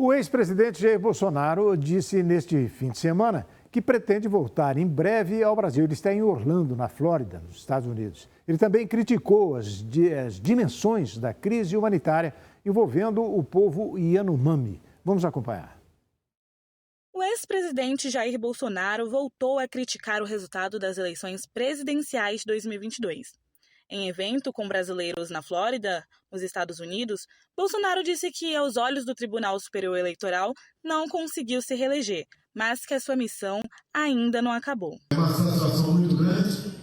O ex-presidente Jair Bolsonaro disse neste fim de semana que pretende voltar em breve ao Brasil. Ele está em Orlando, na Flórida, nos Estados Unidos. Ele também criticou as dimensões da crise humanitária envolvendo o povo Yanomami. Vamos acompanhar. O ex-presidente Jair Bolsonaro voltou a criticar o resultado das eleições presidenciais de 2022. Em evento com brasileiros na Flórida, nos Estados Unidos, Bolsonaro disse que, aos olhos do Tribunal Superior Eleitoral, não conseguiu se reeleger, mas que a sua missão ainda não acabou. É uma satisfação muito grande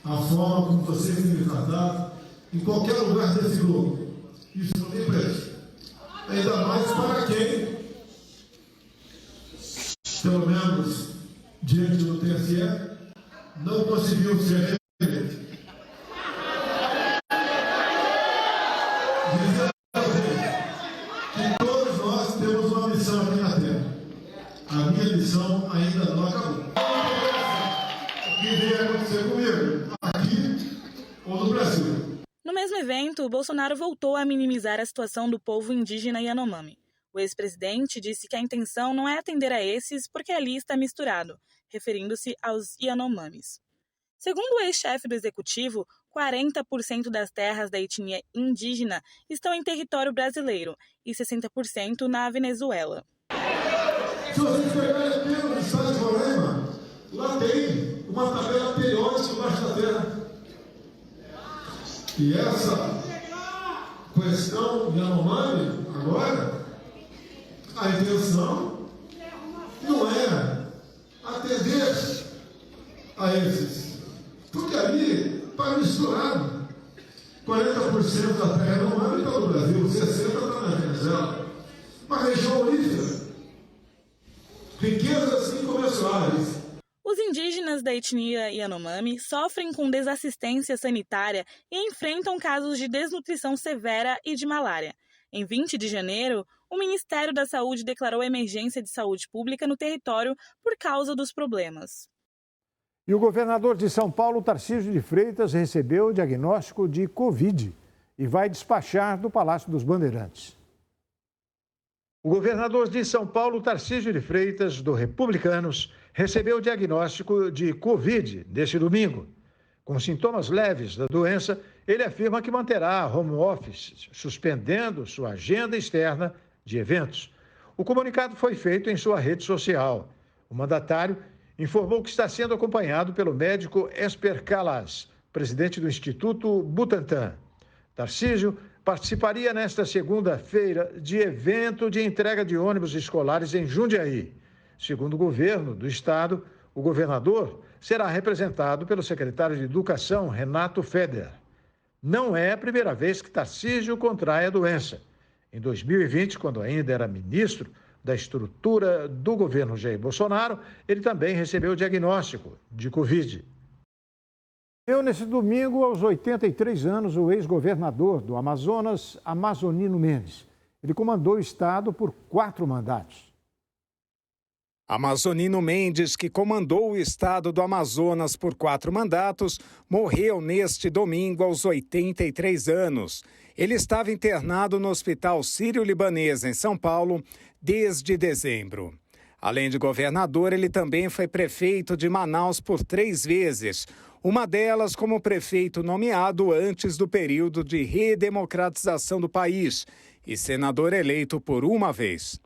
a forma como você tem me tratado em qualquer lugar desse globo. Isso não tem preço. Ainda mais para quem, pelo menos diante do TSE, não conseguiu ser reeleito. Dizer a vocês que todos nós temos uma missão aqui na Terra. A minha missão ainda não acabou. O que vem acontecer comigo, aqui ou no Brasil? No mesmo evento, Bolsonaro voltou a minimizar a situação do povo indígena Yanomami. O ex-presidente disse que a intenção não é atender a esses porque ali está misturado, referindo-se aos Yanomamis. Segundo o ex-chefe do executivo, 40% das terras da etnia indígena estão em território brasileiro e 60% na Venezuela. Se vocês pegarem apenas no estado de Roraima, lá tem uma tabela periódica embaixo da terra. E essa questão Yanomami, agora, a intenção não é atender a esses. Porque ali está misturado. 40% da terra Yanomami está no Brasil, 60% está na Venezuela. Uma região olífera. Riquezas incomensuráveis. Os indígenas da etnia Yanomami sofrem com desassistência sanitária e enfrentam casos de desnutrição severa e de malária. Em 20 de janeiro, o Ministério da Saúde declarou emergência de saúde pública no território por causa dos problemas. E o governador de São Paulo, Tarcísio de Freitas, recebeu o diagnóstico de Covid e vai despachar do Palácio dos Bandeirantes. O governador de São Paulo, Tarcísio de Freitas, do Republicanos, recebeu o diagnóstico de Covid neste domingo. Com sintomas leves da doença, ele afirma que manterá home office, suspendendo sua agenda externa de eventos. O comunicado foi feito em sua rede social. O mandatário informou que está sendo acompanhado pelo médico Esper Calas, presidente do Instituto Butantan. Tarcísio participaria nesta segunda-feira de evento de entrega de ônibus escolares em Jundiaí. Segundo o governo do estado, o governador será representado pelo secretário de Educação, Renato Feder. Não é a primeira vez que Tarcísio contrai a doença. Em 2020, quando ainda era ministro da estrutura do governo Jair Bolsonaro, ele também recebeu o diagnóstico de Covid. Nesse domingo, aos 83 anos, o ex-governador do Amazonas, Amazonino Mendes. Ele comandou o estado por 4 mandatos. Amazonino Mendes, que comandou o estado do Amazonas por 4 mandatos, morreu neste domingo aos 83 anos. Ele estava internado no Hospital Sírio-Libanês, em São Paulo, desde dezembro. Além de governador, ele também foi prefeito de Manaus por 3 vezes, uma delas como prefeito nomeado antes do período de redemocratização do país e senador eleito por uma vez.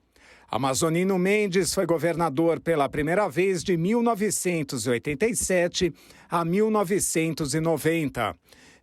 Amazonino Mendes foi governador pela primeira vez de 1987 a 1990.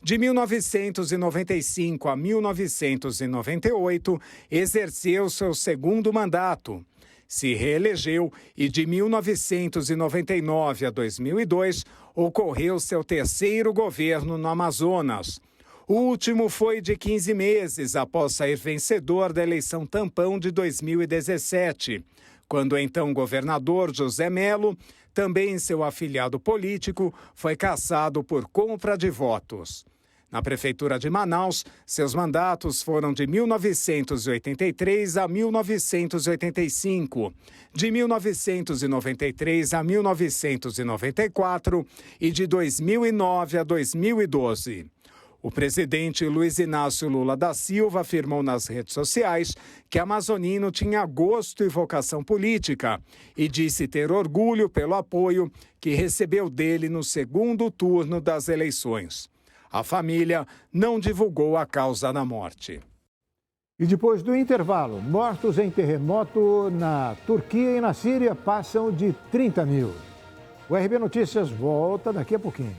De 1995 a 1998, exerceu seu segundo mandato. Se reelegeu e de 1999 a 2002 ocorreu seu terceiro governo no Amazonas. O último foi de 15 meses após sair vencedor da eleição tampão de 2017, quando o então governador José Melo, também seu afiliado político, foi cassado por compra de votos. Na Prefeitura de Manaus, seus mandatos foram de 1983 a 1985, de 1993 a 1994 e de 2009 a 2012. O presidente Luiz Inácio Lula da Silva afirmou nas redes sociais que amazonino tinha gosto e vocação política e disse ter orgulho pelo apoio que recebeu dele no segundo turno das eleições. A família não divulgou a causa da morte. E depois do intervalo, mortos em terremoto na Turquia e na Síria passam de 30 mil. O RB Notícias volta daqui a pouquinho.